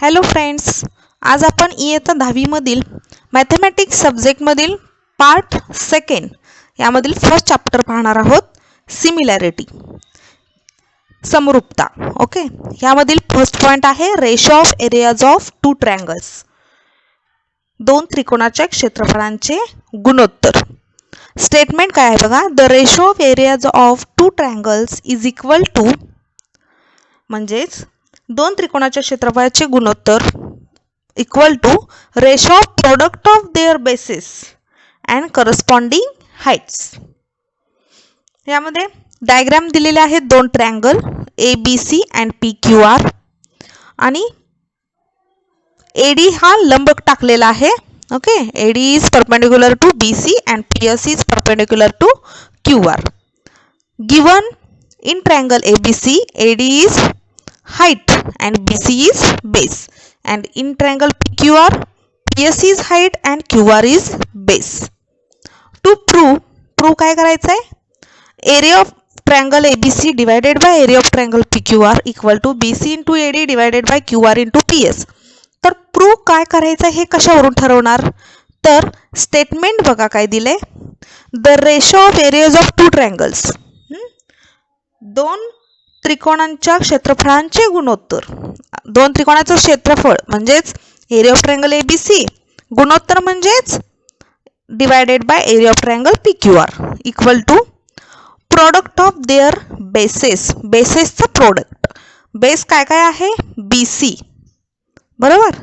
Hello friends, आज आपण इयत्ता 10वी मधील मॅथमॅटिक्स सब्जेक्टमधील पार्ट सेकंड यामधील फर्स्ट चॅप्टर पाहणार आहोत. सिमिलॅरिटी, समरूपता. ओके, यामधील फर्स्ट पॉइंट आहे ratio of areas of two triangles. दोन त्रिकोणाच्या क्षेत्रफळांचे गुणोत्तर. स्टेटमेंट काय आहे बघा, the ratio of areas of two triangles is equal to, म्हणजेच दोन त्रिकोणाच्या क्षेत्रफळाचे गुणोत्तर equal to ratio of product of their bases and corresponding heights. यामध्ये डायग्राम दिलेले आहेत. दोन ट्रायंगल ABC अँड PQR आणि AD हा लंब टाकलेला आहे. Okay, AD is perpendicular to BC and PS is perpendicular to QR. Given in triangle ABC, AD is height and BC is base, and in triangle PQR, PS is height and QR is base. To prove काय करायचं आहे, area of triangle ABC divided by area of triangle PQR equal to BC into AD divided by QR into PS. तर prove काय करायचं हे कशावरून ठरवणार, तर स्टेटमेंट बघा काय दिले, the ratio of areas of two triangles, दोन त्रिकोणांच्या क्षेत्रफळांचे गुणोत्तर. दोन त्रिकोणाचं क्षेत्रफळ म्हणजेच एरिया ऑफ ट्रायंगल ABC, गुणोत्तर म्हणजेच divided by area of triangle PQR equal to product of their bases. बेसेसचं प्रोडक्ट, बेस काय काय आहे BC बरोबर,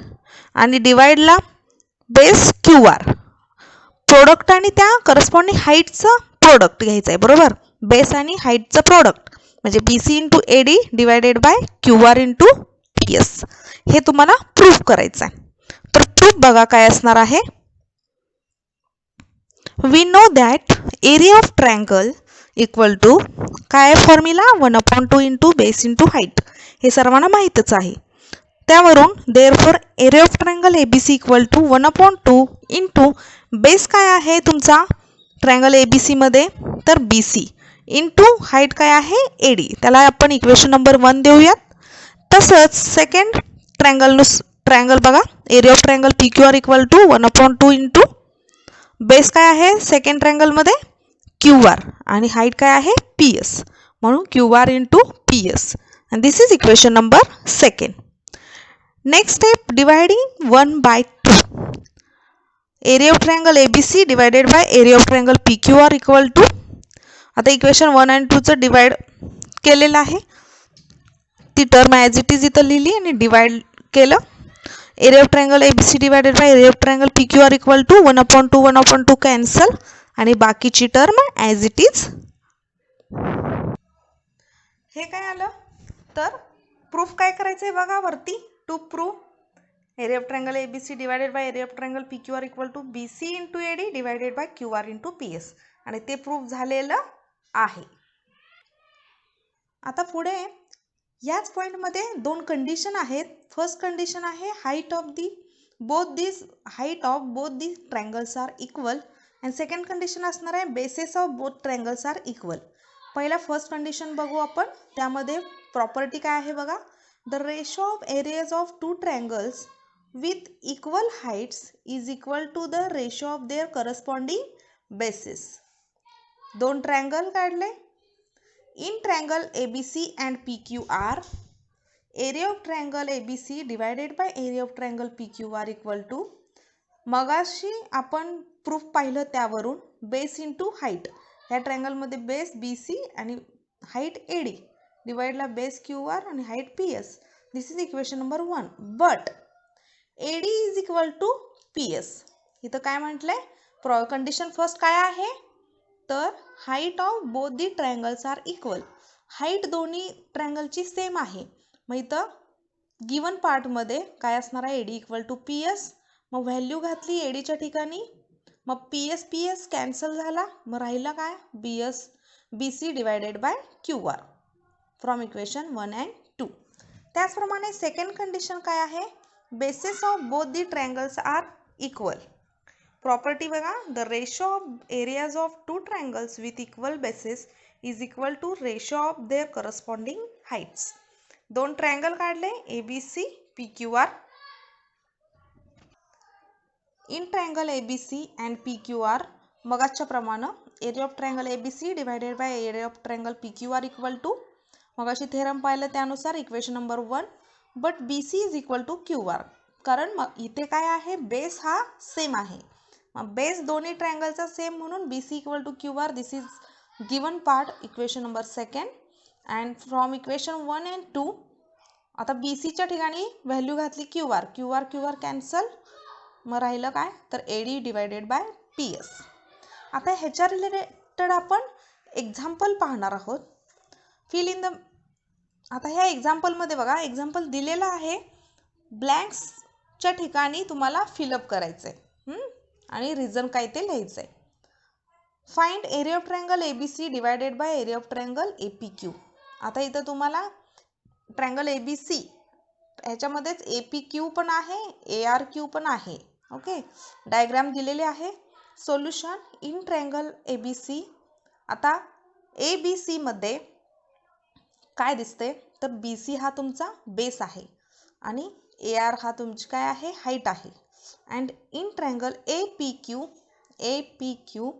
आणि डिवाइडला बेस QR, प्रोडक्ट आणि त्या करस्पॉन्डिंग हाईटचं प्रोडक्ट घ्यायचं आहे बरोबर. बेस आणि हाईटचं प्रोडक्ट म्हणजे BC into AD divided by QR into PS. हे तुम्हाला प्रूफ करायचं आहे. तर प्रूफ बघा काय असणार आहे, we know that area of triangle equal to काय formula 1/2 into base into height. हे सर्वांना माहीतच आहे. त्यावरून therefore area of triangle ABC equal to 1/2 into base काय आहे तुमचा ट्रायंगल ABC मध्ये, तर BC इंटू हाईट काय आहे AD. त्याला आपण इक्वेशन नंबर 1 देऊयात. तसंच सेकंड ट्रायंगल बघा, area of triangle PQR equal to 1/2 into base काय आहे सेकंड ट्रायंगलमध्ये QR आणि हाईट काय आहे PS, म्हणून QR into PS. And this is equation number second. Next step, dividing 1/2. Area of triangle ABC divided by area of triangle PQR equal to, आता equation 1 आणि 2चं divide केलेलं आहे. ती टर्म ॲज इट इज इथं लिहिली आणि divide केलं. Area of triangle ABC divided by area of triangle PQR equal to 1/2 cancel आणि बाकीची टर्म ॲज इट इज. हे काय आलं, तर प्रूफ काय करायचं आहे बघा वरती. To proof area of triangle ABC divided by area of triangle PQR equal to BC into AD divided by QR into PS, आणि ते प्रूफ झालेलं आहे. आता पुढे याच पॉईंटमध्ये दोन कंडिशन आहेत. फर्स्ट कंडिशन आहे height of both the triangles are equal, and second condition असणार आहे bases of both triangles are equal. पहिला फर्स्ट कंडिशन बघू आपण. त्यामध्ये प्रॉपर्टी काय आहे बघा, the ratio of areas of two triangles with equal heights is equal to the ratio of their corresponding bases. दोन ट्रायंगल काढले. In triangle ABC and PQR, area of triangle ABC divided by area of triangle PQR equal to, मगाशी आपण proof पाहिलं त्यावरून base into height. ह्या ट्रायंगलमध्ये base BC आणि height AD, डिवाइडला बेस QR आणि height PS. This is equation number 1. But AD is equal to PS. इथं काय म्हटलंय, कंडिशन फर्स्ट काय आहे, तर height of both the triangles are equal. Height दोन्ही ट्रायंगलची सेम आहे. मग इथं गिवन पार्टमध्ये काय असणार आहे, AD इक्वल टू PS. मग व्हॅल्यू घातली ADच्या ठिकाणी, मग PS कॅन्सल झाला, मग राहिला काय BC divided by QR from equation 1 and 2. त्याचप्रमाणे सेकंड कंडिशन काय आहे, basis of both the triangles are equal. Property बघा, the ratio of areas of two triangles with equal basis is equal to ratio of their corresponding heights. दोन triangle काढले ABC PQR, in triangle ABC and PQR मगाच्या प्रमाणे area of triangle ABC divided by area of triangle PQR equal to मगाशी theorem पाहिलं त्यानुसार equation number 1 but BC is equal to QR कारण मग इथे काय आहे बेस हा सेम आहे मग बेस दोन्ही ट्रायंगलचा सेम म्हणून BC equal to QR this is given part equation number 2 and from equation 1 and 2 आता BCच्या ठिकाणी व्हॅल्यू घातली QR कॅन्सल मग राहिलं काय तर AD डिवायडेड बाय PS. आता ह्याच्या रिलेटेड आपण एक्झाम्पल पाहणार आहोत. फिल इन द आता ह्या एक्झाम्पलमध्ये बघा एक्झाम्पल दिलेला आहे ब्लँक्सच्या ठिकाणी तुम्हाला फिलअप करायचं आहे आणि रिझन काय ते लिहायचं आहे. Find area of triangle ABC divided by area of triangle APQ. आता इथं तुम्हाला ट्रायंगल ABC ह्याच्यामध्येच APQ पण आहे ARQ पण आहे. ओके डायग्राम दिलेले आहे. Solution in triangle ABC. आता ABC मध्ये काय दिसते तर BC हा तुमचा बेस आहे आणि AR हा तुमची काय आहे हाईट आहे. And in triangle APQ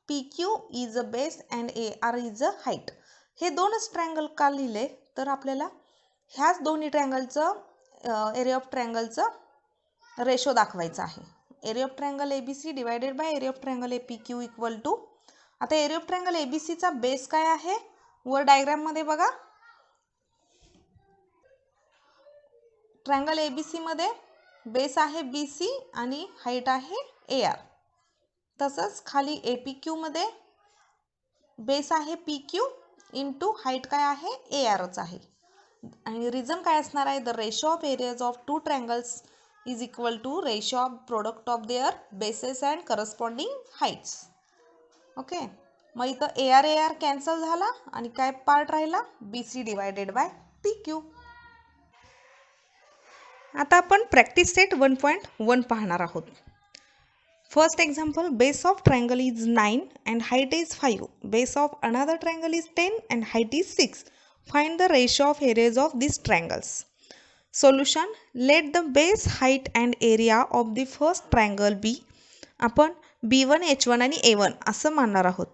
PQ is a base and AR is a height. हे दोनच ट्रायंगल का लिहिले तर आपल्याला ह्याच दोन्ही ट्रायंगलचं एरिया ऑफ ट्रायंगलचं रेशो दाखवायचा आहे. Area of triangle ABC divided by area of triangle APQ equal to आता एरिया ऑफ ट्रायंगल ABCचा बेस काय आहे वर डायग्राममध्ये बघा ट्रायंगल ABC मध्ये बेस आहे BC आणि हाईट आहे AR. तसंच खाली APQ मध्ये बेस आहे PQ इंटू हाईट काय आहे ARच आहे. आणि रिझन काय असणार आहे the ratio of areas of two triangles is equal to ratio of product of their bases and corresponding heights. Okay मग इथं AR कॅन्सल झाला आणि काय पार्ट राहिला BC डिवायडेड बाय PQ. आता आपण प्रॅक्टिस सेट 1.1 पाहणार आहोत. First example base of triangle is 9 and height is 5. Base of another triangle is 10 and height is 6. Find the ratio of areas of these triangles. Solution. Let the base, height and area of the first triangle be. आपण B1, H1 आणि A1 असं मानणार आहोत.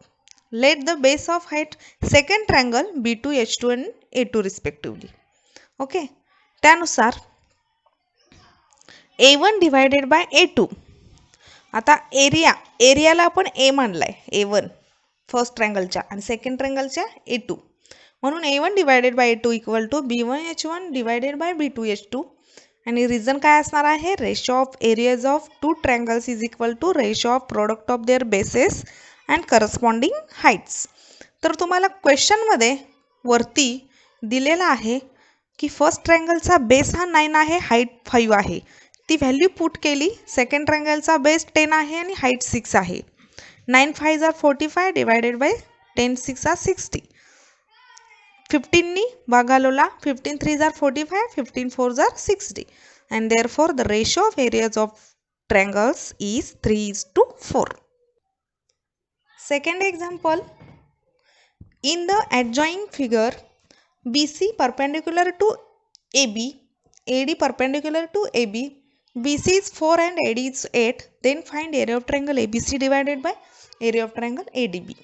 Let the base of height second triangle B2, H2 and A2 respectively. Okay त्यानुसार A1 divided by A2. आता एरियाला आपण A मानलाय A1 first ट्रायंगलच्या आणि second ट्रायंगलच्या A2 म्हणून A1 divided by A2 equal to B1 H1 divided by B2 H2 आणि reason काय असणार आहे ratio of areas of two triangles is equal to ratio of product of their bases and corresponding heights. तर तुम्हाला क्वेश्चनमध्ये वरती दिलेला आहे की फर्स्ट ट्रायंगलचा बेस हा 9 आहे हाईट 5 आहे. ती व्हॅल्यू पुट केली. सेकंड ट्रायंगलचा बेस 10 आहे आणि हाईट 6 आहे. 9 5 आर 45 डिवायडेड बाय 10 6 आर 60. 15 नी भागालोला 15 3 R 45 15 4 R 60 and therefore the ratio of areas of triangles is 3:4. Second example, in the adjoining figure BC perpendicular to AB, AD perpendicular to AB, BC is 4 and AD is 8, then find area of triangle ABC divided by area of triangle ADB.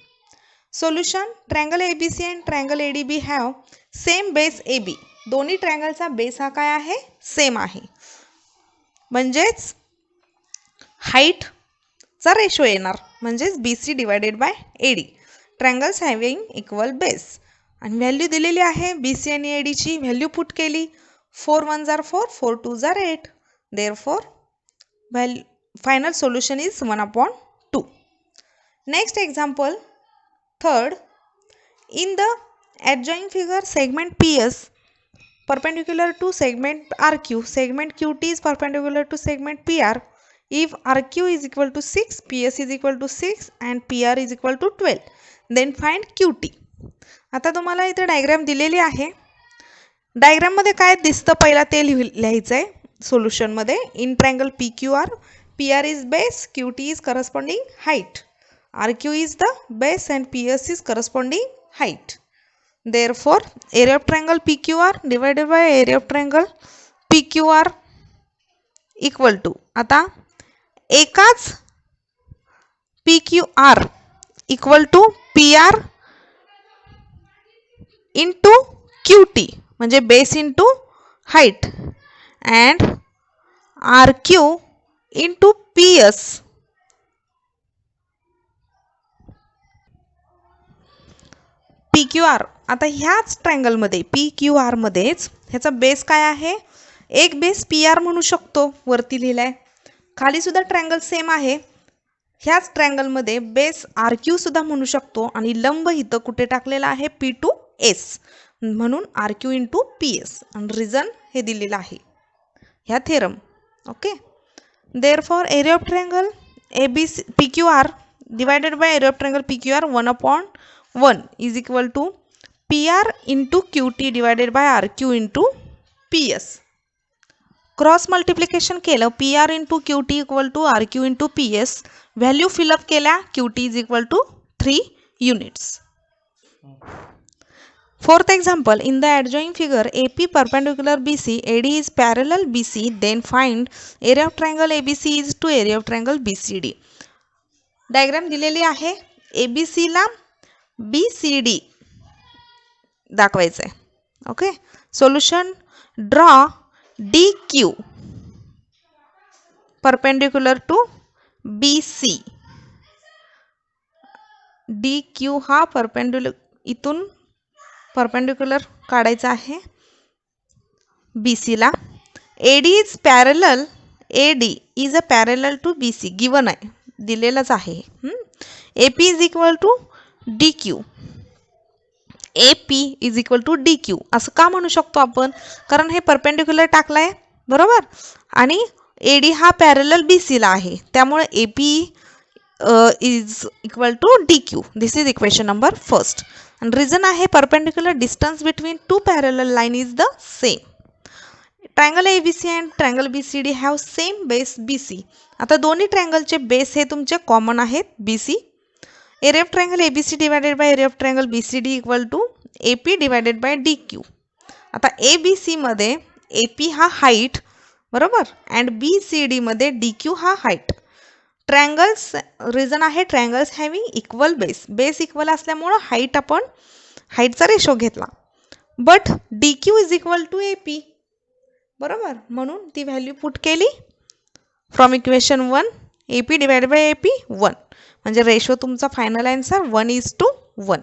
Solution. Triangle ABC and triangle ADB have same base AB. दोन्ही ट्रायंगलचा base हा काय आहे same आहे म्हणजेच हाईटचा ratio येणार म्हणजेच BC divided bye AD. Triangles having equal base आणि value दिलेली आहे BC आणि AD ची व्हॅल्यू पुट केली 4 1 R 4 4 2 R 8. Therefore value final solution is 1/2. Next example. Third, in the adjoining figure segment PS perpendicular to segment RQ, segment QT is perpendicular to segment PR. If RQ is equal to 6, PS is equal to 6 and PR is equal to 12, then find QT. आता तुम्हाला इथे diagram दिलेली आहे. डायग्राममध्ये काय दिसतं पहिला ते लिहायचं आहे सोल्युशनमध्ये. In triangle PQR, PR is base, QT is corresponding height. RQ is the base and PS is corresponding height. Therefore, area of triangle PQR divided by area of triangle PQR equal to आता एकाच PQR equal to PR into QT म्हणजे base into height and RQ into PS PQR. आता ह्याच ट्रायंगलमध्ये PQR मध्येच ह्याचा base काय आहे, एक बेस PR म्हणू शकतो, वरती लिहिलाय, खाली सुद्धा ट्रायंगल सेम आहे, ह्याच ट्रायंगलमध्ये बेस RQ सुद्धा म्हणू शकतो आणि लंब इथं कुठे टाकलेला आहे P2S म्हणून RQ इंटू PS आणि रिझन हे दिलेलं आहे ह्या theorem. Okay, therefore area of triangle ABC PQR divided by area of triangle PQR 1/1 is equal to PR into QT divided by RQ into PS. Cross multiplication केलं, PR into QT equal to RQ into PS, value fill up केल्या, QT is equal to 3 units. Fourth example, in the adjoining figure AP perpendicular BC, AD is parallel BC, then find area of triangle ABC is to area of triangle BCD. Diagram दिलेली आहे, ABC ला BCD दाखवायचं आहे. Okay, solution, draw DQ perpendicular to BC. DQ हा इथून perpendicular काढायचा आहे BC ला. AD is parallel, AD is a parallel to BC, given आहे, दिलेलंच आहे. AP is equal to DQ, AP is equal to DQ असं का म्हणू शकतो आपण, कारण हे परपेंडिक्युलर टाकलाय बरोबर आणि AD हा पॅरलल BC ला आहे, त्यामुळे AP is equal to DQ. This is equation number first. And reason आहे perpendicular distance between two parallel line is the same. Triangle ABC and triangle BCD have same base BC. आता दोन्ही triangle चे base हे तुमचे common आहेत BC. Area of triangle ABC divided by area of triangle BCD equal to AP divided by DQ. आता ABC मध्ये AP हा height बरोबर and BCD मध्ये DQ हा हाईट. ट्रायंगल्स, रिझन आहे triangles having equal base, base equal असल्यामुळं height आपण हाईटचा रेशो घेतला, but DQ is equal to AP बरोबर, म्हणून ती व्हॅल्यू पुट केली from equation 1, AP divided by AP 1 म्हणजे रेशो तुमचा फायनल आन्सर 1:1.